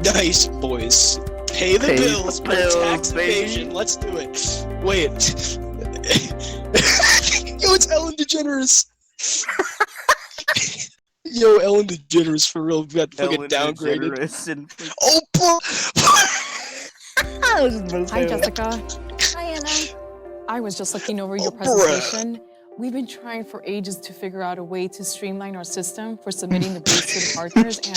Nice, boys. Pay the bills, tax evasion. Let's do it. Wait. Yo, it's Ellen DeGeneres. Yo, Ellen DeGeneres for real got fucking downgraded. Oh, bro. Hi, Jessica. Hi, Anna. I was just looking over your presentation. We've been trying for ages to figure out a way to streamline our system for submitting the briefs to the partners, and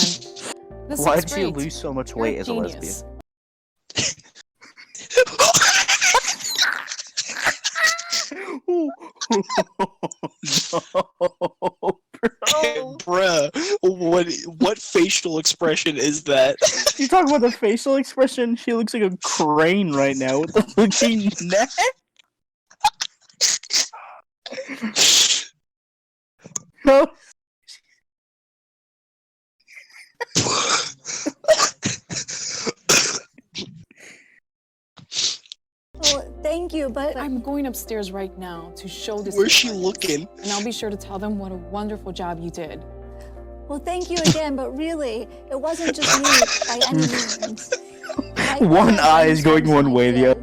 this Why is did great. you lose so much weight as a lesbian? No, bro. Bruh, what facial expression is that? You talking about the facial expression? She looks like a crane right now with the looking neck. No. Well, thank you, but I'm going upstairs right now to show this. Where's she looking? And I'll be sure to tell them what a wonderful job you did. well, thank you again, but really, it wasn't just me by any means. One eye is going one way, the other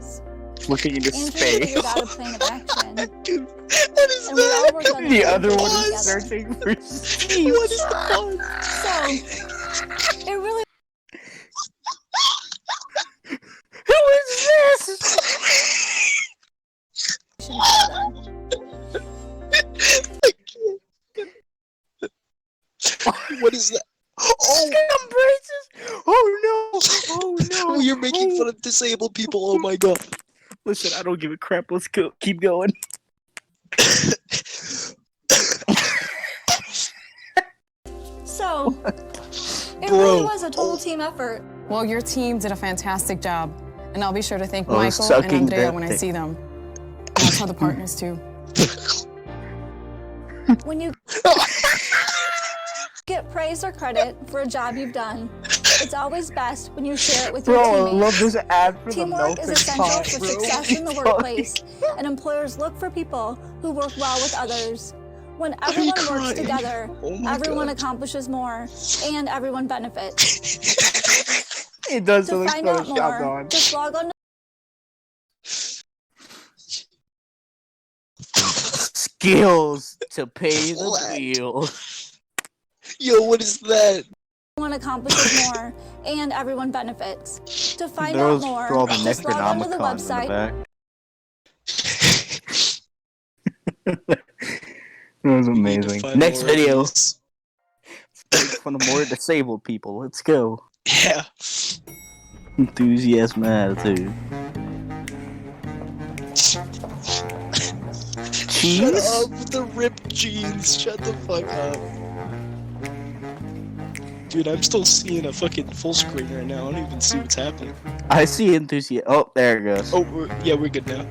looking into Andrew space. figured out a plan of action. Dude, what is And we all that? worked on The it other one together. is searching for Steve. What is that? So, it really Who is this? What is that? Oh, braces! Oh no! Oh no! you're making fun of disabled people. Oh my god. Listen, I don't give a crap. Let's go. Keep going. So, it Bro. really was a total team effort. Well, your team did a fantastic job, and I'll be sure to thank Oh, Michael and sucking Andrea dick. when I see them. And I'll tell the partners too. When you get praise or credit for a job you've done, it's always best when you share it with your Bro, I teammates. love this ad for the Teamwork melted is essential pot, for bro. success in the Fuck. workplace, and employers look for people who work well with others. When everyone works crying. together, Oh my everyone God. accomplishes more, and everyone benefits. It does To look find out photoshopped more, on. just log on to Skills to pay the bills. Yo, what is that? Everyone accomplishes more, and everyone benefits. To find out Those more, for all the just log on to the Necronomicons in website. the back. That was We need to amazing. find Next more of video. these. Make fun of more disabled people. Let's go. Yeah. Enthusiasm attitude. Shut Cheese? up with the ripped jeans. Shut the fuck up. Dude, I'm still seeing a fucking full screen right now. I don't even see what's happening. I see enthusiasm. Oh, there it goes. Oh, we're good now.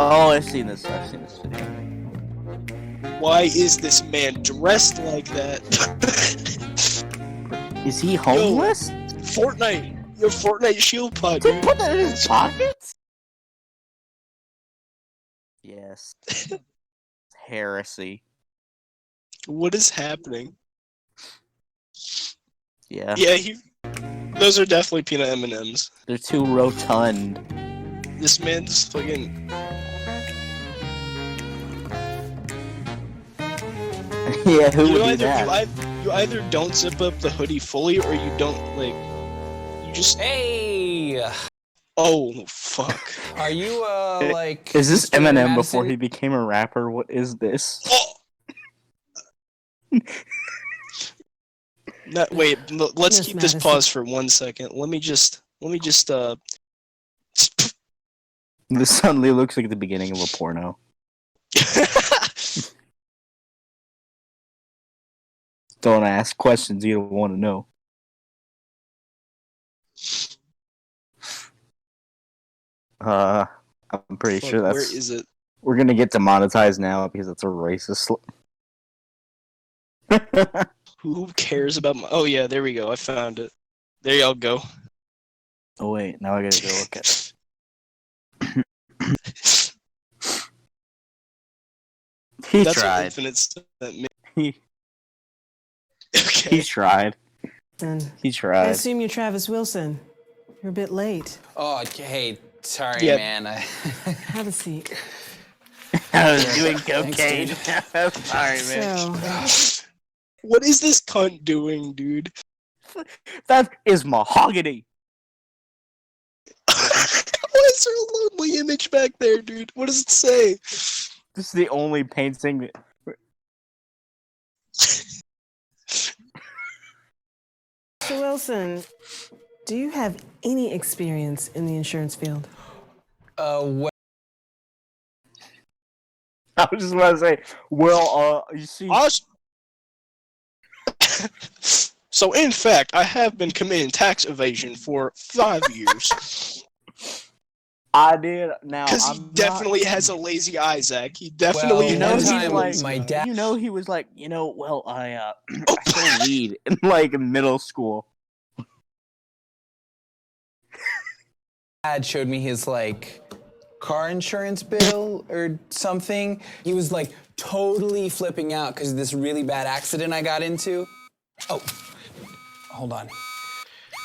Oh, I've seen this video. Why is this man dressed like that? Is he homeless? Fortnite. Your Fortnite shield pod, Did he dude. put that in his pockets? Yes. Heresy. What is happening? Yeah. Yeah, those are definitely peanut M&Ms. They're too rotund. This man's fucking... Yeah, who would do either, that? you either don't zip up the hoodie fully, or you don't, like... You just... Hey, Oh, fuck. are you like? Is this Mr. Eminem before Madison? he became a rapper? What is this? Oh! Wait, let's Miss keep this Madison. pause for 1 second. Let me just, This suddenly looks like the beginning of a porno. Don't ask questions you don't want to know. I'm pretty Fuck, sure where that's. is it? We're gonna get demonetized now because it's a racist. Who cares about my... Oh yeah, there we go. I found it. There y'all go. Oh wait, now I gotta go look at it. He That's what tried. Infinite sent me. He Okay. He tried. And He I tried. assume you're Travis Wilson. You're a bit late. Oh, hey, sorry, Yep. man. Have a seat. I was doing Thanks, cocaine. dude. Sorry, man. So, What is this cunt doing, dude? That is mahogany. Why is there a lonely image back there, dude? What does it say? This is the only painting that... Mr. Wilson, do you have any experience in the insurance field? Well, I was just about to say, well, you see... So, in fact, I have been committing tax evasion for 5 years. I did. Now, Because he definitely has a lazy eye, Zach. He definitely Well, You know, one has he's time, a like, lazy my eye. dad- you know, he was like, well, I stole weed in, like, middle school. Dad showed me his like car insurance bill or something. He was like totally flipping out because of this really bad accident I got into. Oh, hold on.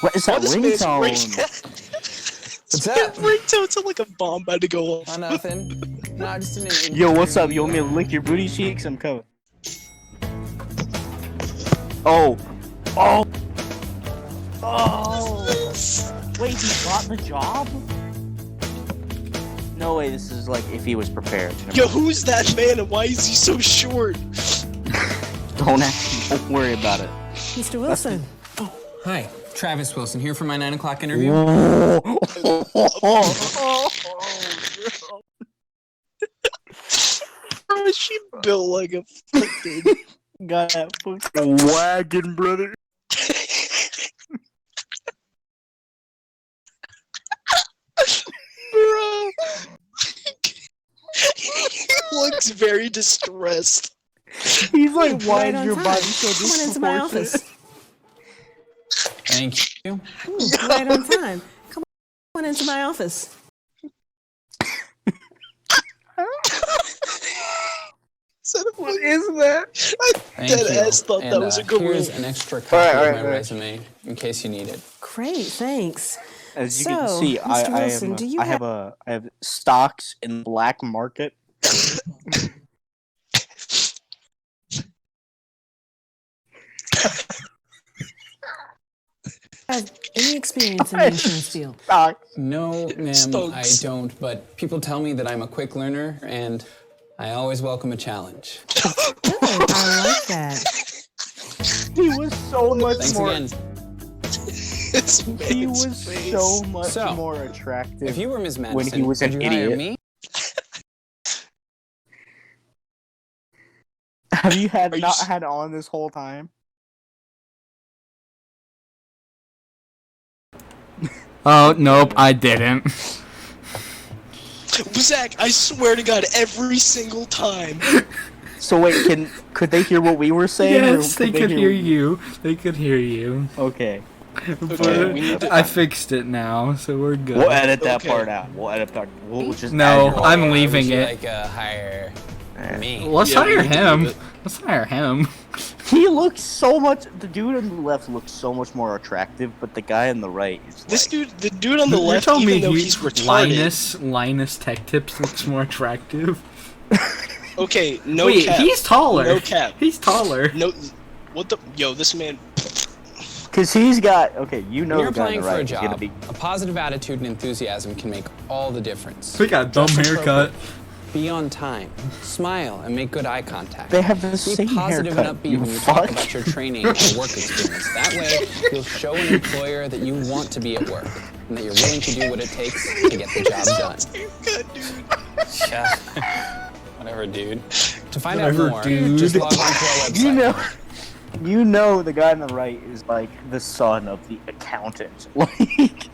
What is that This man's ringtone? What's that? Ringtone sound like a bomb about to go off. Oh, nothing. No, just an Yo, what's up? You want me to lick your booty cheeks? I'm coming. Oh. Oh. Oh. Wait, he got the job? No way, this is like if he was prepared. Yo, who's that man and why is he so short? Don't worry about it. Mr. Wilson, Hi, Travis Wilson here for my 9 o'clock interview. Bro, she built like a fucking... Got that fucking wagon, brother. Bro. He looks very distressed. He's like, why right is on your time. body so Come on into my disproportionate? office. Thank you. Right on time. Come on into my office. What is that? I Thank dead you. ass thought that And, was a gorilla. Here's an extra copy Alright, of my resume in case you need it. Great, thanks. As you can So, see, Mr. Wilson, do you I have stocks in the black market. have any experience in the insurance field? Stocks. No, ma'am, Stokes. I don't, but people tell me that I'm a quick learner and I always welcome a challenge. Good, I like that. He was so much Thanks more. again. He was so much So, more attractive. If you were Ms. Madison, When he was an would you hire idiot. me? Have you Are you not s- had on this whole time? Oh, nope, I didn't. Zach, I swear to God, every single time. So wait, could they hear what we were saying? or Yes, they could hear you. They could hear you. Okay. Okay, we need to... I fixed it now, so we're good. We'll edit that Okay. part out. We'll edit that. We'll just No, add your- I'm Or leaving would you it. Like hire me. Let's Yeah, we hire need to do him. it. Let's hire him. He looks so much. The dude on the left looks so much more attractive, but the guy on the right is This like, dude, the dude on the You're left, telling even me though he's retarded... Linus Tech Tips looks more attractive? Okay, no Wait, cap. he's taller. No cap. He's taller. No... What the... Yo, this man... Cause he's got okay. You know When you're the guy on applying the for a right is gonna job, be. a positive attitude and enthusiasm can make all the difference. We got a dumb Dress haircut. appropriately, be on time, smile, and make good eye contact. They have the Be same positive haircut. and upbeat You when you talk fuck. about your training or work experience. That way, you'll show an employer that you want to be at work and that you're willing to do what it takes to get the job done. God, dude. Yeah. Whatever, dude. To find Whatever, out more, dude. just log on to our website. You know the guy on the right is like the son of the accountant. Like,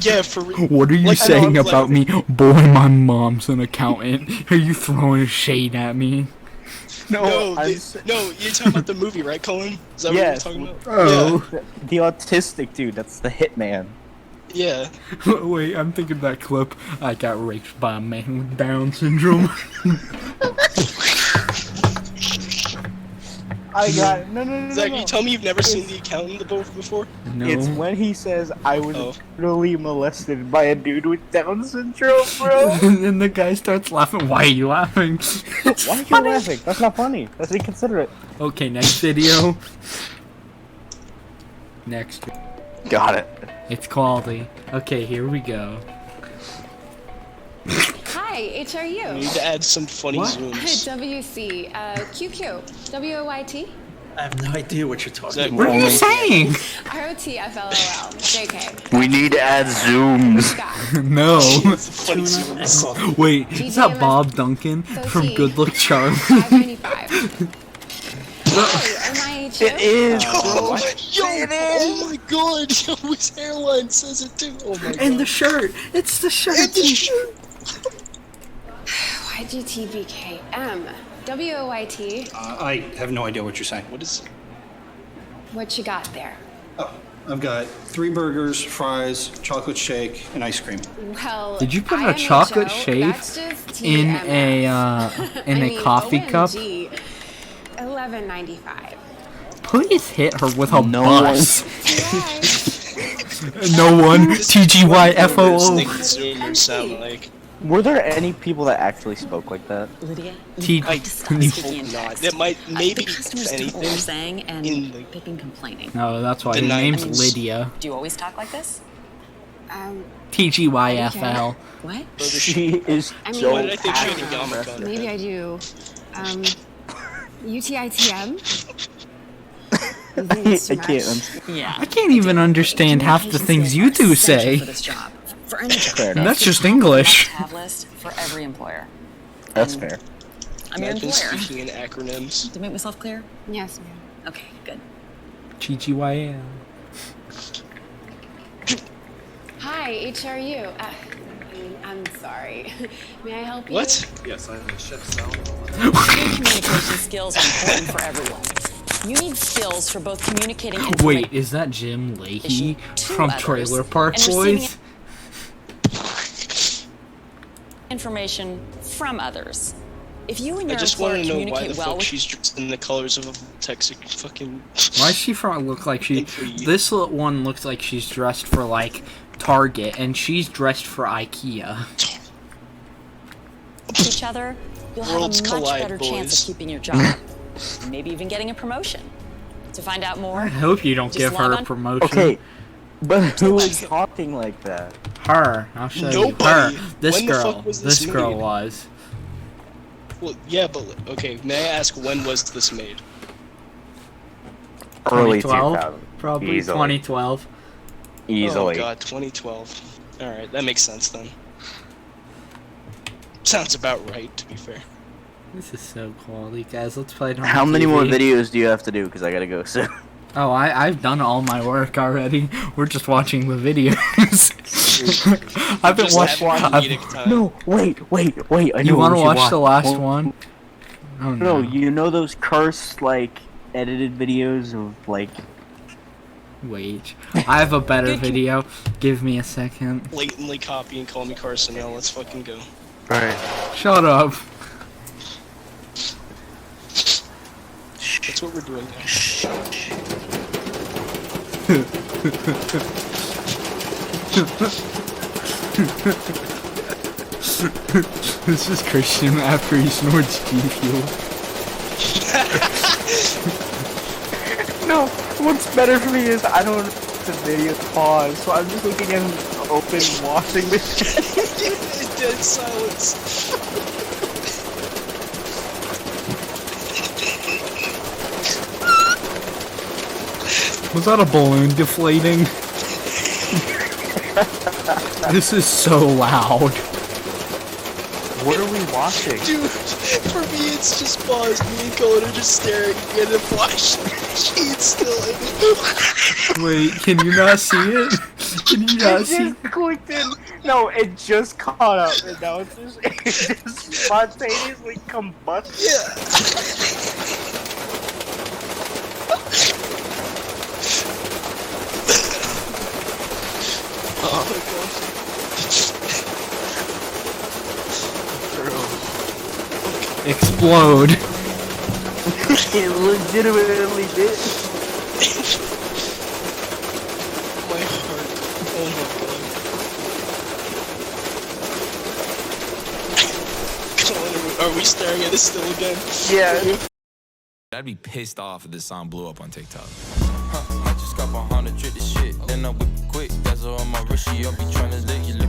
Yeah, for real. What are you Like, I know, saying I'm about me? Boy, my mom's an accountant. Are you throwing shade at me? No, I'm no, you're talking about the movie, right, Cullen? Is that Yes. what you're talking about? Oh. the autistic dude. That's the hitman. Yeah. Wait, I'm thinking of that clip. I got raped by a man with Down syndrome. I got it. No. Zach, you tell me you've never seen the accountant before? No. It's when he says, I was Oh. brutally molested by a dude with Down syndrome, bro. And then the guy starts laughing. Why are you laughing? Why are you laughing? That's not funny. That's inconsiderate. Okay, next video. Next. Got it. It's quality. Okay, here we go. Hi, HRU. We need to add some funny What? zooms. WC, QQ, WOYT, I have no idea what you're talking Zach, about. What are you saying? ROTFLOL, JK. We need to add zooms. Scott, No. funny zooms. Wait, is that Bob Duncan from Good Luck Charlie? 595. Hi, MIHU. It is. Oh my god! Yo, his hairline says it too. Oh my god. And the shirt. It's the shirt. And the shirt. YGTBKM, WOYT. I have no idea what you're saying. What is? What you got there? Oh, I've got 3 burgers, fries, chocolate shake, and ice cream. Well, Did you put a IMHO, chocolate shake that's just in TMS. a coffee cup? OMG, $11.95. Please hit her with a No bus. Right. No one. This is what TGYFOO. Zoomers sound like. Were there any people that actually spoke like that? Lydia, T- I stop speaking in hope not. text. That might maybe the customers don't know what anything. we're saying, and in the- they've been complaining. No, that's why The her name's 90s. Lydia. Do you always talk like this? TGYFL. What? She is I mean, so Why did I think she had a passionate. yarmulke on her Maybe head? I do. UTITM? You think it's too I can't. much? Yeah. I can't even understand half the things you two say. For this job. For any job. Fair And enough. that's just English. Must-have list for every employer. That's fair. I'm your I've been employer. speaking in acronyms. Did I make myself clear? Yes, ma'am. Okay, good. TGYL. Hi, HRU. I'm sorry. May I help you? What? Yes, I have a chef salad. Good communication skills are important for everyone. You need skills for both communicating and Wait, is that Jim Leahy to from others Trailer Park and receiving Boys? information from others. If you and I your just want employer to know why the communicate well fuck with she's dressed in the colors of a Texas fucking. Why does she look like she? Employee. This one looks like she's dressed for like Target, and she's dressed for IKEA. each other, you'll Worlds have a much collide, better boys. chance of keeping your job. Maybe even getting a promotion. To find out more, I hope you don't Just give her log a on- promotion. Okay, but who is talking like that? Her. I'll show you. Nobody. Her. This When the girl. fuck was this This girl made? was. Well, yeah, but okay. May I ask when was this made? Early 2012? 2000. Probably Easily. 2012. Easily. Oh god, 2012. All right, that makes sense then. Sounds about right, to be fair. This is so quality, guys. Let's play it on How the many more TV. videos do you have to do? Because I gotta go soon. Oh, I've done all my work already. We're just watching the videos. I've been Just watching. having comedic time. No, wait. I know You want what to we should watch the last one? Oh No, no! you know those cursed, like, edited videos of, like... Wait, I have a better video. Give me a second. Blatantly copy and call me Carson now. Let's fucking go. Alright. Shut up. That's what we're doing now. This is Christian after he snorts G Fuel. No, what's better for me is I don't the video pause, so I'm just looking at an open washing machine. Dead silence. Was that a balloon deflating? This is so loud. What are we watching? Dude, for me it's just pause. Me and Cullen are just staring at the flash machine still in it. Wait, can you not see it? Can you not It see? just clicked in. No, it just caught up, and now it's just, it just spontaneously combusted. Yeah. Oh my god. Explode. It legitimately did. My heart. Oh my god. Cullen, are we staring at this still again? Yeah. I'd be pissed off if this song blew up on TikTok. I just got 100 this shit, then I whip it quick. That's all on my wrist. She up, be trying to lick you.